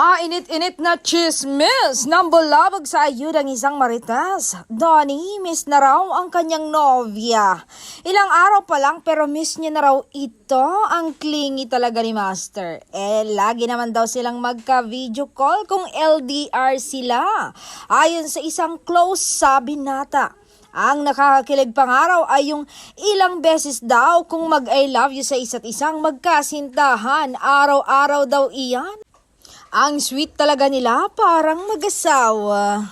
Mainit-init na chismis nang bulabog sa ayudang isang marites. Donnie, miss na raw ang kanyang nobya. Ilang araw pa lang pero miss niya na raw ito. Ang clingy talaga ni Master. Lagi naman daw silang magka-video call kung LDR sila. Ayon sa isang close sabi nata. Ang nakakakilig pang araw ay yung ilang beses daw kung mag-I love you sa isa't isang magkasintahan. Araw-araw daw iyan. Ang sweet talaga nila, parang mag-asawa.